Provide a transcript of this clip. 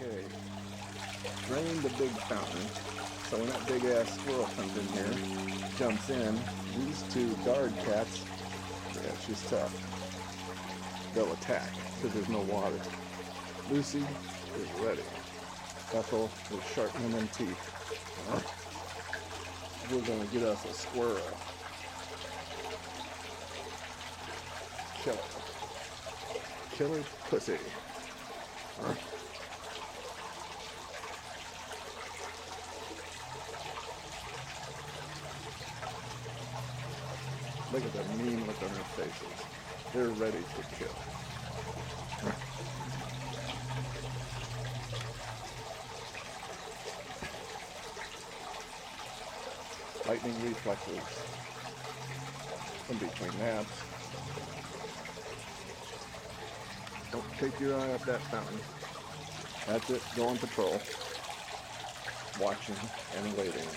Okay, drain the big fountain. So when that big ass squirrel comes in here, jumps in, these two guard cats, yeah, she's tough. They'll attack because there's no water. Lucy is ready. Ethel is sharpening them teeth. We're gonna get us a squirrel. Killer pussy. Look at that mean look on their faces. They're ready to kill. Lightning reflexes in between naps. Don't take your eye off that fountain. That's it. Go on patrol. Watching and waiting.